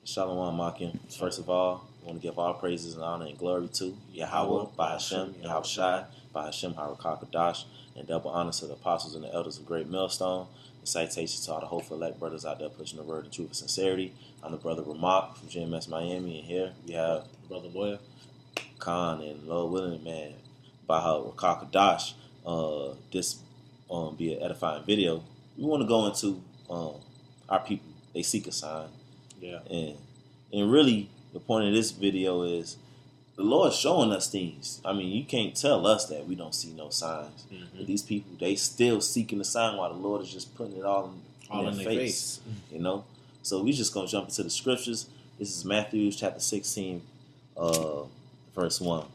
Shalom Makim. First of all, I want to give all praises and honor and glory to Yahweh, Bahashem, Yahushai, Bahashem, Harakakadash, and double honors to the apostles and the elders of Great Millstone, and citations to all the hopeful elect brothers out there pushing the word of truth and sincerity. I'm the brother Ramak from GMS Miami, and here we have the brother Lawyer, Khan, and Lord willing, man, Harakakadash. This be an edifying video. We want to go into our people. They seek a sign. Yeah. And really, the point of this video is the Lord's showing us things. I mean, you can't tell us that we don't see no signs. Mm-hmm. But these people, they still seeking the sign while the Lord is just putting it all in their face. You know? So we just going to jump into the scriptures. This is Matthew chapter 16, verse 1.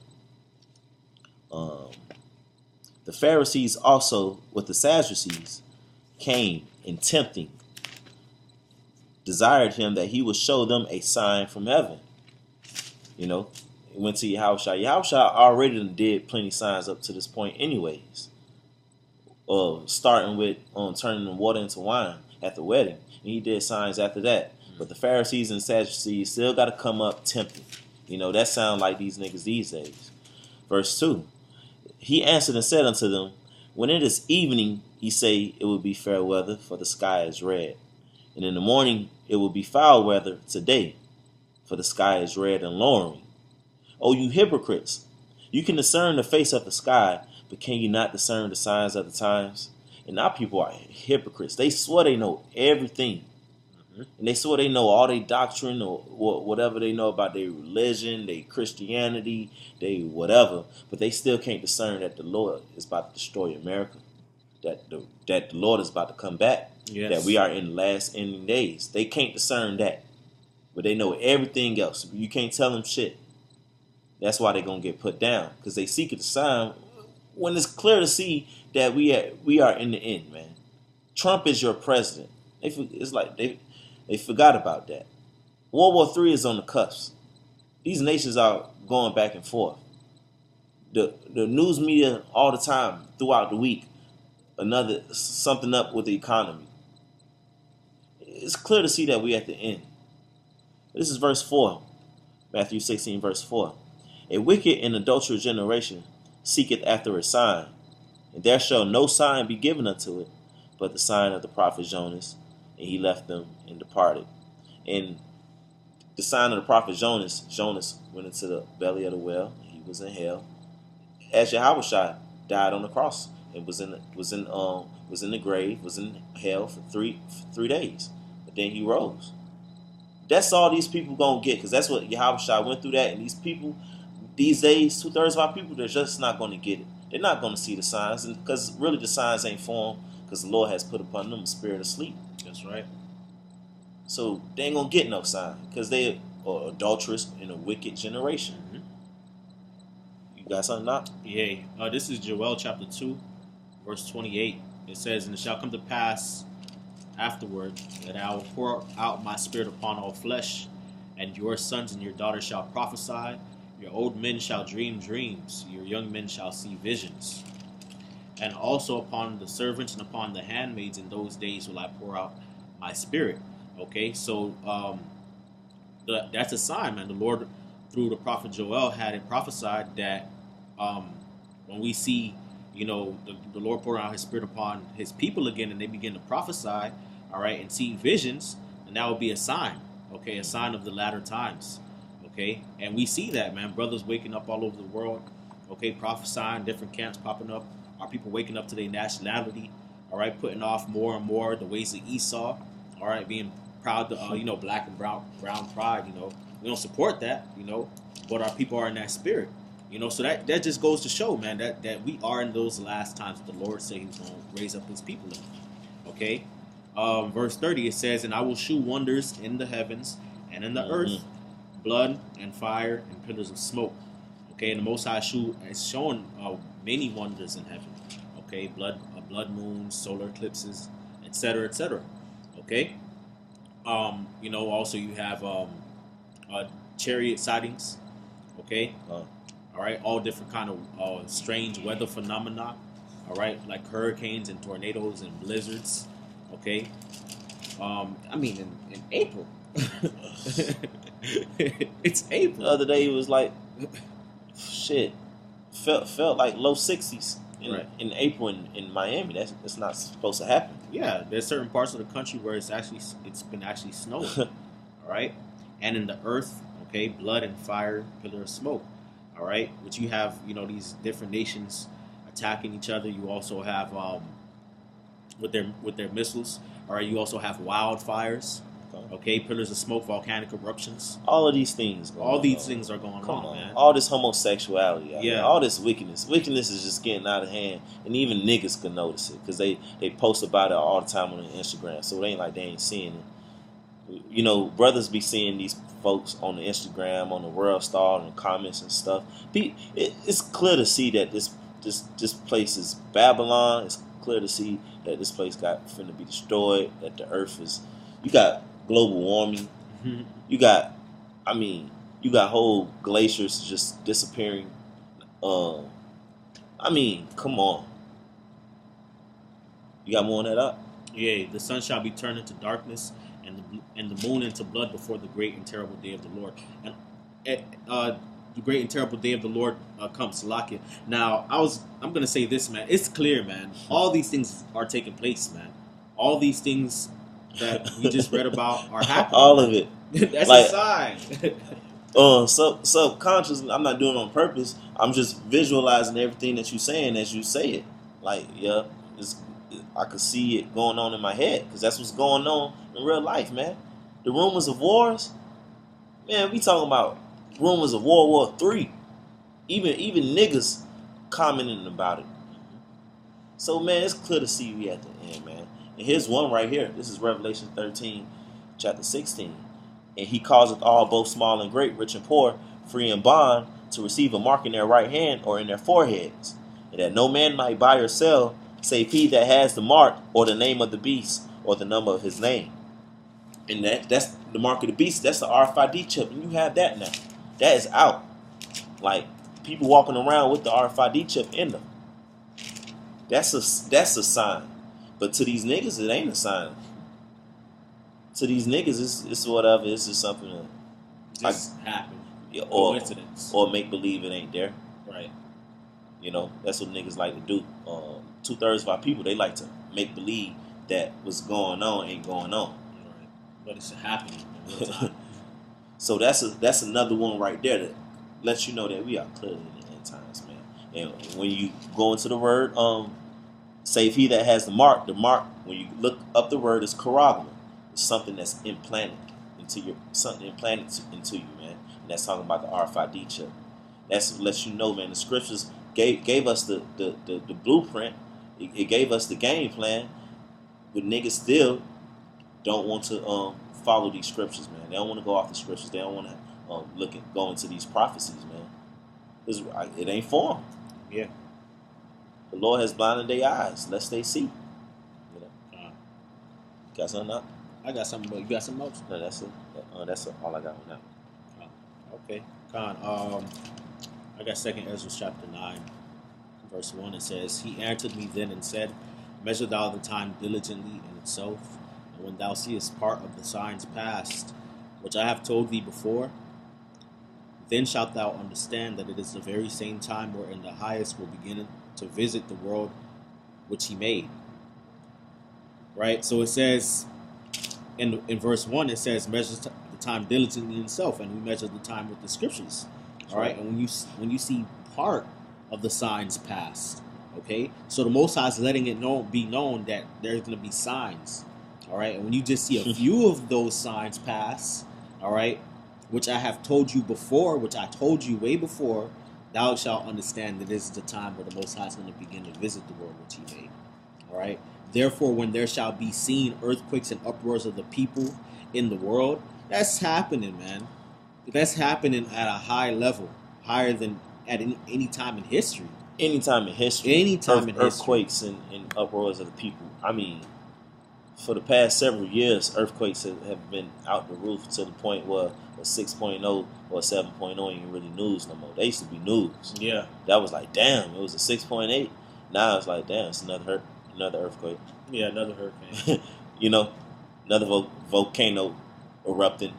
The Pharisees also, with the Sadducees, came and tempting, desired him that he would show them a sign from heaven. You know, it went to Yahushua. Yahushua already did plenty signs up to this point anyways. Starting with turning the water into wine at the wedding. And he did signs after that. But the Pharisees and Sadducees still got to come up tempting. You know, that sound like these niggas these days. Verse 2. He answered and said unto them, when it is evening, ye say it will be fair weather, for the sky is red. And in the morning it will be foul weather today, for the sky is red and lowering. O you hypocrites, you can discern the face of the sky, but can you not discern the signs of the times? And our people are hypocrites. They swear they know everything. And they swear they know all their doctrine or whatever they know about their religion, their Christianity, they whatever. But they still can't discern that the Lord is about to destroy America. That the Lord is about to come back. Yes. That we are in the last ending days. They can't discern that. But they know everything else. You can't tell them shit. That's why they're going to get put down. Because they seek a sign when it's clear to see that we are in the end, man. Trump is your president. It's like they forgot about that. World War III is on the cusp. These nations are going back and forth. The news media all the time throughout the week, something up with the economy. It's clear to see that we're at the end. This is verse 4. Matthew 16, verse 4. A wicked and adulterous generation seeketh after a sign, and there shall no sign be given unto it, but the sign of the prophet Jonas. And he left them and departed. And the sign of the prophet Jonas went into the belly of the whale. He was in hell. As Yahushua died on the cross and was in the grave, was in hell for three days. But then he rose. That's all these people gonna get, because that's what Yahushua went through that. And these people, these days, 2/3 of our people, they're just not gonna get it. They're not gonna see the signs, and because really the signs ain't for them, because the Lord has put upon them a spirit of sleep. That's right. So they ain't gonna get no sign because they are adulterous in a wicked generation. Mm-hmm. You got something, Doc? Yeah. This is Joel chapter 2, verse 28. It says, and it shall come to pass afterward that I will pour out my spirit upon all flesh, and your sons and your daughters shall prophesy, your old men shall dream dreams, your young men shall see visions. And also upon the servants and upon the handmaids in those days will I pour out my spirit. Okay, so that's a sign, man. The Lord, through the prophet Joel, had it prophesied that when we see, you know, the Lord pour out his spirit upon his people again and they begin to prophesy, all right, and see visions, and that will be a sign, okay, a sign of the latter times, okay? And we see that, man. Brothers waking up all over the world, okay, prophesying, different camps popping up. Our people waking up to their nationality, all right, putting off more and more the ways of Esau, all right, being proud to, black and brown pride, we don't support that, but our people are in that spirit, so that just goes to show, man, that we are in those last times that the Lord said he's going to raise up his people in, okay? Verse 30, it says, and I will shew wonders in the heavens and in the earth, blood and fire and pillars of smoke, okay, and the Most High is showing many wonders in heaven, okay, blood moons, solar eclipses, etc., etc., okay. Also you have chariot sightings, okay, all right, all different kind of strange weather phenomena, all right, like hurricanes and tornadoes and blizzards, okay. In April, It's The April. other day it was like, shit, felt like low 60s Right. in April in Miami. That's not supposed to happen. Yeah, there's certain parts of the country where it's been actually snowing. All right, and in the earth, okay, blood and fire, pillar of smoke. All right, which you have, these different nations attacking each other. You also have with their missiles. All right, you also have wildfires. Okay, pillars of smoke, volcanic eruptions. All of these things. All these things are going Come on, on, man. all this homosexuality, out Yeah. there, all this wickedness. Wickedness is just getting out of hand, and even niggas can notice it because they post about it all the time on Instagram. So it ain't like they ain't seeing it. Brothers be seeing these folks on the Instagram, on the World Star, on the comments and stuff. It's clear to see that this place is Babylon. It's clear to see that this place got finna be destroyed. That the earth is. You got global warming. You got whole glaciers just disappearing. Come on. You got more on that up? Yeah, the sun shall be turned into darkness, and the moon into blood before the great and terrible day of the Lord. And the great and terrible day of the Lord comes, Salakia. Now, I'm gonna say this, man. It's clear, man. All these things are taking place, man. All these things that we just read about are happening. All of it. That's Like- a sign. Subconsciously, I'm not doing it on purpose. I'm just visualizing everything that you're saying as you say it. Like, yeah, I could see it going on in my head because that's what's going on in real life, man. The rumors of wars, man. We talking about rumors of World War III. Even niggas commenting about it. So, man, it's clear to see we at the end, man. And here's one right here. This is Revelation 13, chapter 16. And he causeth all, both small and great, rich and poor, free and bond, to receive a mark in their right hand or in their foreheads, and that no man might buy or sell, save he that has the mark, or the name of the beast, or the number of his name. And that's the mark of the beast. That's the RFID chip, and you have that now. That is out. Like, people walking around with the RFID chip in them. That's a sign. But to these niggas, it ain't a sign. To these niggas, it's whatever. It's just something that, Just happened. or Coincidence. make believe it ain't there. Right. That's what niggas like to do. 2/3 of our people, they like to make believe that what's going on ain't going on. Right. But it's happening in real time. So that's another one right there that lets you know that we are clearly in the end times, man. And when you go into the word, save he that has the mark, when you look up the word, is karagma. It's something that's implanted into you, man. And that's talking about the RFID chip. That's lets you know, man. The scriptures gave us the blueprint. It gave us the game plan, but niggas still don't want to follow these scriptures, man. They don't want to go off the scriptures. They don't want to go into these prophecies, man. It ain't for them. Yeah. The Lord has blinded their eyes, lest they see. Got something up? I got something, but you got something else? No, that's it. That's all I got on that. Okay. Khan, I got 2 Ezra chapter 9, verse 1. It says, He answered me then and said, Measure thou the time diligently in itself, and when thou seest part of the signs past, which I have told thee before, then shalt thou understand that it is the very same time wherein the highest will begin to visit the world which he made. Right? So it says, in verse 1, it says, Measure the time diligently in itself, and we measure the time with the scriptures. All right? And when you see part of the signs past, okay? So the Most High is letting it be known that there's going to be signs. All right? And when you just see a few of those signs pass, all right, which I have told you before, which I told you way before, thou shalt understand that this is the time where the Most High is going to begin to visit the world which he made. All right? Therefore, when there shall be seen earthquakes and uproars of the people in the world, that's happening, man. That's happening at a high level, higher than at any time in history. Anytime in history. Anytime in history. Earthquakes and uproars of the people. I mean, for the past several years, earthquakes have been out the roof to the point where a 6.0 or a 7.0 ain't really news no more. They used to be news. Yeah. That was like, damn, it was a 6.8. Now it's like, damn, it's another earthquake. Yeah, another hurricane. Another volcano erupting.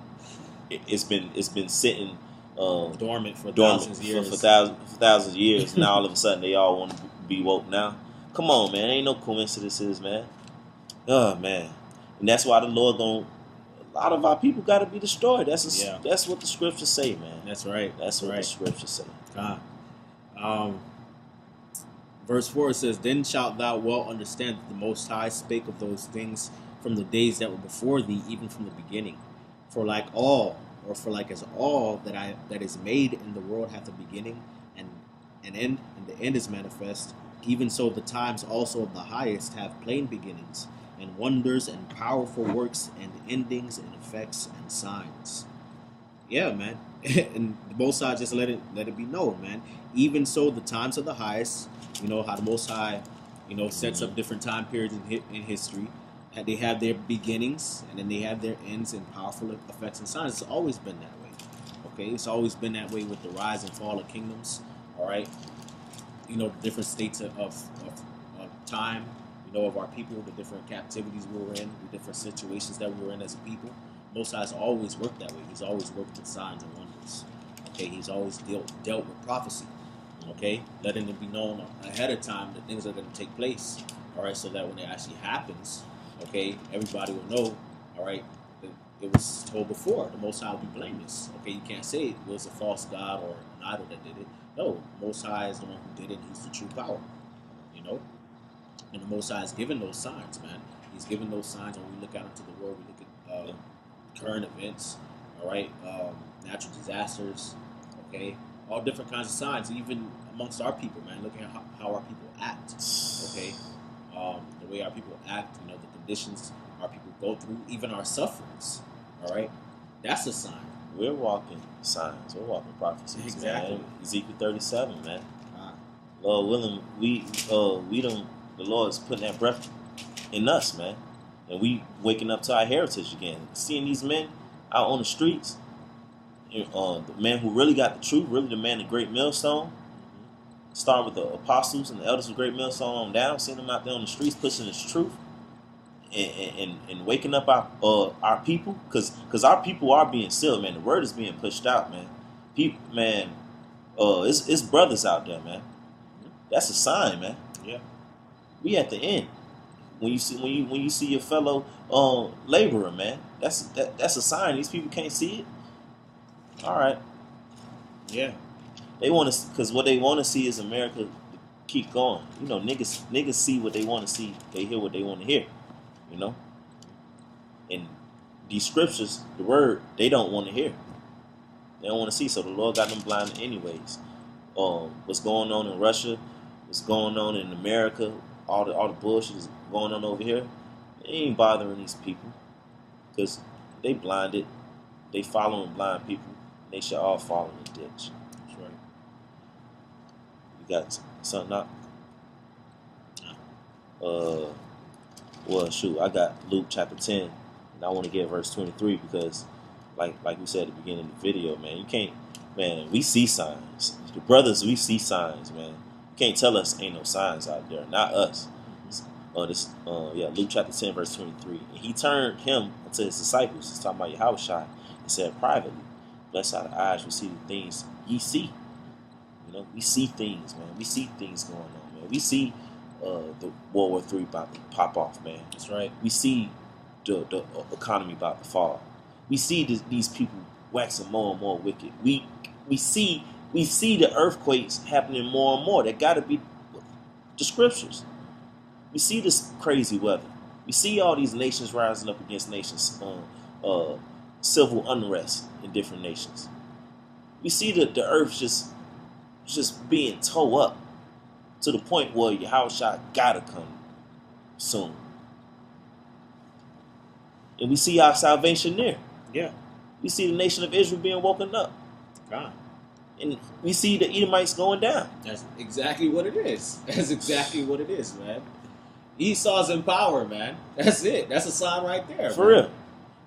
It's been sitting dormant for dormant thousands of years. for thousands of years. Now all of a sudden they all want to be woke now. Come on, man. Ain't no coincidences, man. Oh man, and that's why the Lord don't. A lot of our people got to be destroyed. That's what the scriptures say, man. That's right. That's what the scriptures say. Verse 4 says, "Then shalt thou well understand that the Most High spake of those things from the days that were before thee, even from the beginning. For like as all that is made in the world hath a beginning and an end, and the end is manifest, even so the times also of the highest have plain beginnings, and wonders and powerful works and endings and effects and signs." Yeah, man. And the Most High just let it be known, man. Even so, the times of the highest, you know how the Most High, sets up different time periods in history. They have their beginnings, and then they have their ends and powerful effects and signs. It's always been that way. Okay, it's always been that way with the rise and fall of kingdoms. All right, different states of time. Of our people, the different captivities we were in, the different situations that we were in as a people. Most High's always worked that way. He's always worked with signs and wonders. Okay, he's always dealt with prophecy. Okay, letting it be known ahead of time that things are going to take place. All right, so that when it actually happens, okay, everybody will know. All right, it was told before. The Most High will be blameless. Okay, you can't say it was a false god or an idol that did it. No, Most High is the one who did it. He's the true power. And the Most High has given those signs, man. He's given those signs when we look out into the world. We look at current events, all right, natural disasters, okay, all different kinds of signs, even amongst our people, man. Look at how our people act, okay, the way our people act, the conditions our people go through, even our sufferings, all right. That's a sign. We're walking signs. We're walking prophecies. Exactly. Man. Ezekiel 37, man. Lord willing, we don't. The Lord is putting that breath in us, man. And we waking up to our heritage again. Seeing these men out on the streets, the man who really got the truth, really the man of Great Millstone, start with the apostles and the elders of Great Millstone on down, seeing them out there on the streets pushing this truth and waking up our people, because our people are being sealed, man. The word is being pushed out, man. People, man, it's brothers out there, man. That's a sign, man. Yeah. We at the end. When you see your fellow laborer, man, that's a sign. These people can't see it. All right. Yeah. They want to, because what they want to see is America keep going. Niggas see what they want to see. They hear what they want to hear. And these scriptures, the word, they don't want to hear. They don't want to see. So the Lord got them blinded anyways. What's going on in Russia? What's going on in America? All the bullshit is going on over here. They ain't bothering these people because they blinded. They following blind people. They should all fall in the ditch. That's right. You got something up? Well, shoot, I got Luke chapter 10, and I want to get verse 23 because, like we said at the beginning of the video, man, you can't, man. We see signs. The brothers, we see signs, man. Can't tell us ain't no signs out there, not us. Luke chapter 10 verse 23. And he turned him to his disciples. He's talking about Yahushua, and said privately, "Blessed are the eyes who see the things ye see." We see things, man. We see things going on, man. We see the World War III about to pop off, man. That's right. We see the economy about to fall. We see these people waxing more and more wicked. We see the earthquakes happening more and more. That got to be the scriptures. We see this crazy weather. We see all these nations rising up against nations, civil unrest in different nations. We see the earth just being tore up to the point where Yahushua gotta come soon. And we see our salvation near. Yeah. We see the nation of Israel being woken up. God. And we see the Edomites going down. That's exactly what it is. That's exactly what it is, man. Esau's in power, man. That's it. That's a sign right there. For real.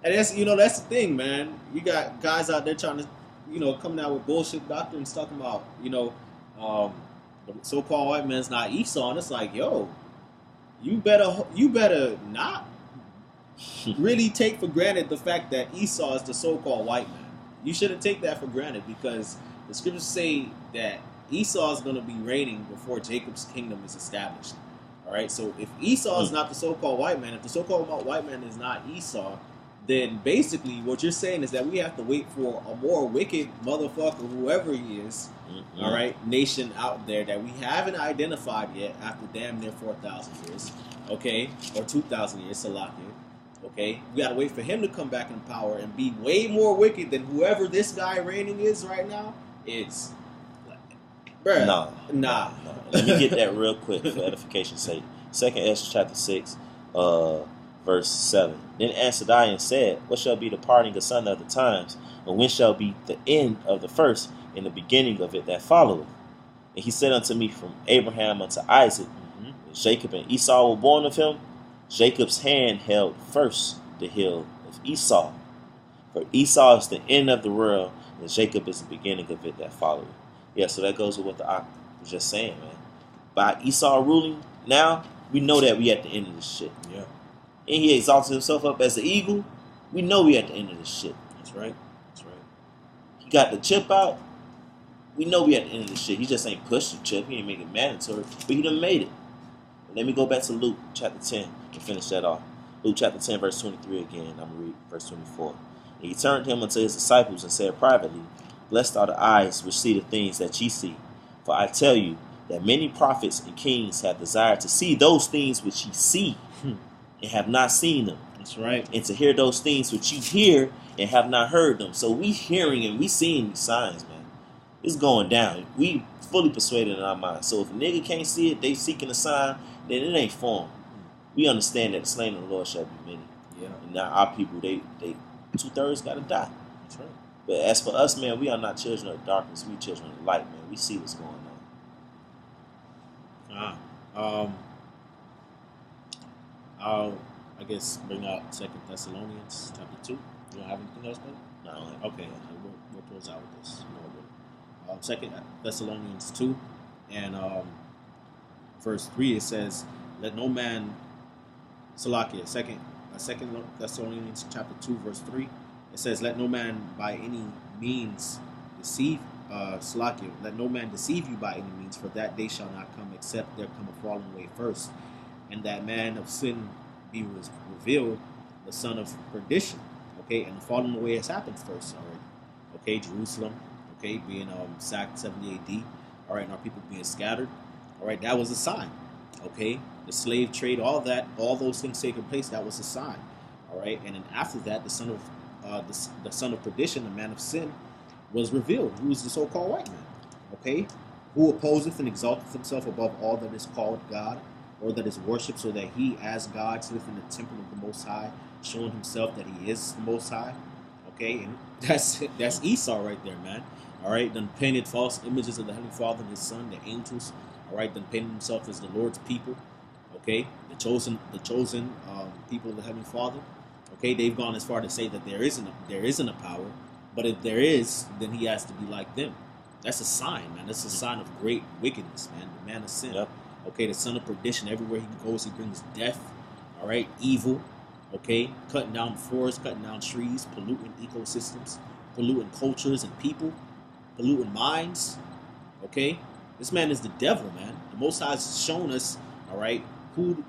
And that's that's the thing, man. You got guys out there trying to, coming out with bullshit doctrines talking about, the so-called white man's not Esau, and it's like, yo, you better not really take for granted the fact that Esau is the so-called white man. You shouldn't take that for granted because the scriptures say that Esau is going to be reigning before Jacob's kingdom is established. All right, so if Esau is not the so-called white man, if the so-called white man is not Esau, then basically what you're saying is that we have to wait for a more wicked motherfucker, whoever he is, all right, nation out there that we haven't identified yet after damn near 4,000 years, okay, or 2,000 years, Salakia. Okay, we gotta wait for him to come back in power and be way more wicked than whoever this guy reigning is right now is. Bruh, nah. Let me get that real quick for edification's sake. 2nd Ezra chapter 6, verse 7. Then answered I and said, what shall be the parting asunder of the times, and when shall be the end of the first, and the beginning of it that followeth? And he said unto me, from Abraham unto Isaac, Jacob and Esau were born of him. Jacob's hand held first the heel of Esau. For Esau is the end of the world, and Jacob is the beginning of it that followeth. Yeah, so that goes with what the Ak was just saying, man. By Esau ruling now, we know that we at the end of this shit. Yeah. And he exalted himself up as the eagle. We know we at the end of this shit. That's right. He got the chip out. We know we at the end of this shit. He just ain't pushed the chip. He ain't make it mandatory. But he done made it. And let me go back to Luke chapter 10 and finish that off. Luke chapter 10, verse 23 again. I'm going to read verse 24. And he turned him unto his disciples and said privately, blessed are the eyes which see the things that ye see. For I tell you that many prophets and kings have desired to see those things which ye see and have not seen them. That's right. And to hear those things which you hear and have not heard them. So we hearing and we seeing these signs, man. It's going down. We fully persuaded in our mind. So if a nigga can't see it, they seeking a sign, then it ain't for them. We understand that the slain of the Lord shall be many. Yeah. And now our people, they 2/3 got to die. That's right. But as for us, man, we are not children of darkness. We children of light, man. We see what's going on. I'll, I guess, bring out 2 Thessalonians chapter 2. You don't have anything else, man? No. Okay, we'll close out with this. 2 Thessalonians 2 and verse 3, it says, let no man, Salakia, 2 Thessalonians chapter 2, verse 3, it says, let no man by any means deceive, Salakia, let no man deceive you by any means, for that day shall not come except there come a falling away first, and that man of sin be revealed, the son of perdition. Okay, and the falling away has happened first already. Okay, Jerusalem, okay, being sacked 70 AD. All right, and our people being scattered. All right, that was a sign. Okay, the slave trade, all that, all those things taking place, that was a sign. All right, and then after that, the son of perdition, the man of sin, was revealed. Who is the so-called white man? Okay, who opposeth and exalteth himself above all that is called God, or that is worshipped, so that he, as God, sitteth in the temple of the Most High, showing himself that he is the Most High. Okay, and that's Esau right there, man. All right, then painted false images of the Heavenly Father and His Son, the angels. All right, then painted himself as the Lord's people. Okay, the chosen people of the Heavenly Father. Okay, they've gone as far to say that there isn't a power, but if there is, then he has to be like them. That's a sign, man. That's a sign of great wickedness, man. The man of sin. Yep. Okay, the son of perdition. Everywhere he goes, he brings death. All right, evil. Okay, cutting down forests, cutting down trees, polluting ecosystems, polluting cultures and people, polluting minds. Okay, this man is the devil, man. The Most High has shown us, all right, who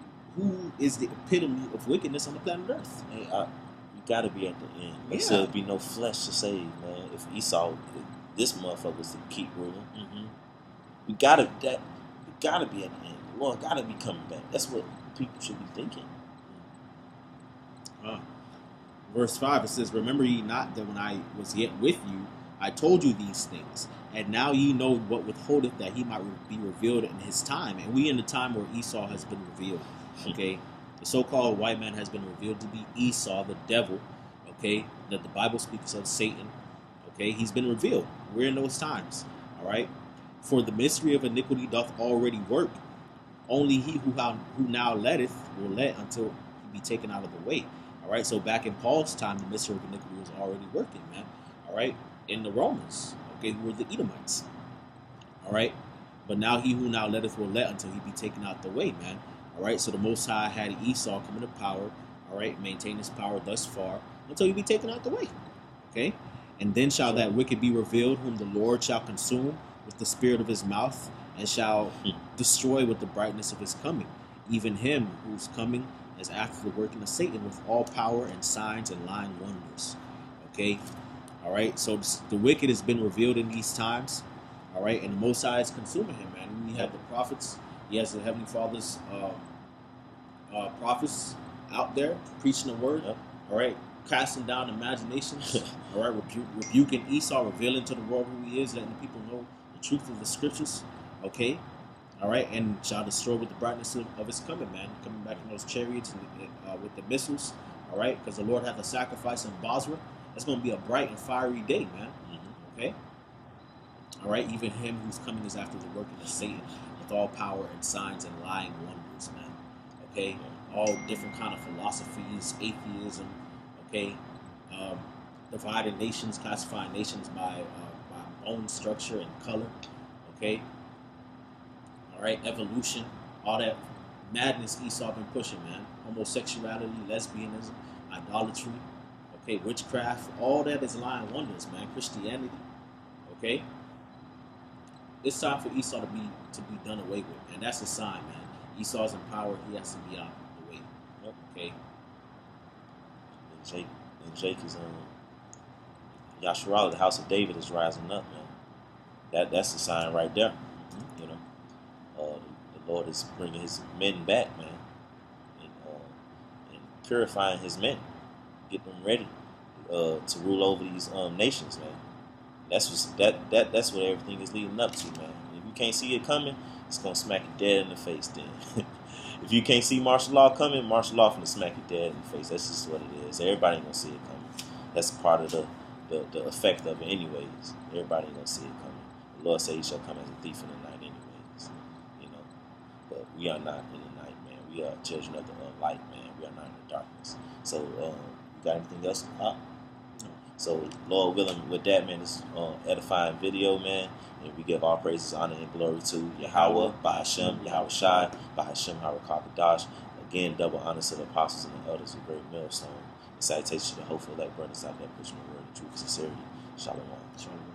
is the epitome of wickedness on the planet Earth. Hey, you gotta be at the end. Like I said, there'd be no flesh to save, man. If Esau, this motherfucker was to keep ruling, we gotta be at the end. The Lord gotta be coming back. That's what people should be thinking. Verse 5, it says, remember ye not that when I was yet with you, I told you these things, and now ye know what withholdeth that he might be revealed in his time. And we in the time where Esau has been revealed. Okay, the so-called white man has been revealed to be Esau, the devil. Okay, that the Bible speaks of Satan. Okay, he's been revealed. We're in those times. All right, for the mystery of iniquity doth already work. Only he who now letteth will let until he be taken out of the way. All right, so back in Paul's time, the mystery of iniquity was already working, man. All right, in the Romans, okay, who were the Edomites. All right, but now he who now letteth will let until he be taken out the way, man. All right, so the Most High had Esau come into power. All all right, maintain his power thus far until he be taken out the way. Okay? And then shall that wicked be revealed, whom the Lord shall consume with the spirit of his mouth, and shall destroy with the brightness of his coming, even him whose coming is after the working of Satan with all power and signs and lying wonders. Okay? All right? So the wicked has been revealed in these times. All right? And the Most High is consuming him, man. And we have the prophets. He has the Heavenly Father's prophets out there preaching the word. Yep. All right? Casting down imaginations. All right? Rebuking Esau, revealing to the world who he is, letting the people know the truth of the scriptures. Okay? All right, and shall destroy with the brightness of his coming, man. Coming back in those chariots and with the missiles. All right, because the Lord hath a sacrifice in Basra. It's going to be a bright and fiery day, man. Okay. All right, even him whose coming is after the working of Satan with all power and signs and lying wonders, man. Okay, all different kind of philosophies, atheism. Okay, dividing nations, classifying nations by bone structure and color. Okay. All right, evolution, all that madness Esau been pushing, man. Homosexuality, lesbianism, idolatry, okay, witchcraft, all that is lying wonders, man. Christianity, okay. It's time for Esau to be done away with, man. That's a sign, man. Esau's in power; he has to be out of the way. Okay. And Jake is Yasharallah, the house of David is rising up, man. That's a sign right there. You know. The Lord is bringing his men back, man, and purifying his men, get them ready to rule over these nations, man. That's what everything is leading up to, man. If you can't see it coming, it's gonna smack you dead in the face. Then, if you can't see martial law coming, martial law gonna smack you dead in the face. That's just what it is. Everybody ain't gonna see it coming. That's part of the effect of it, anyways. Everybody ain't gonna see it coming. The Lord said he shall come as a thief in the night, anyways. But we are not in the night, man. We are children of the light, man. We are not in the darkness. So, you got anything else? So, Lord willing, with that, man, this edifying video, man, and we give all praises, honor, and glory to Yahweh, Bahashem, Yahweh Shai, Bahashem, Harakakadash. Again, double honor to the apostles and the elders of Great Millstone. And salutation to the hopeful elect brothers out there pushing the word of truth and sincerity. Shalom. Shalom.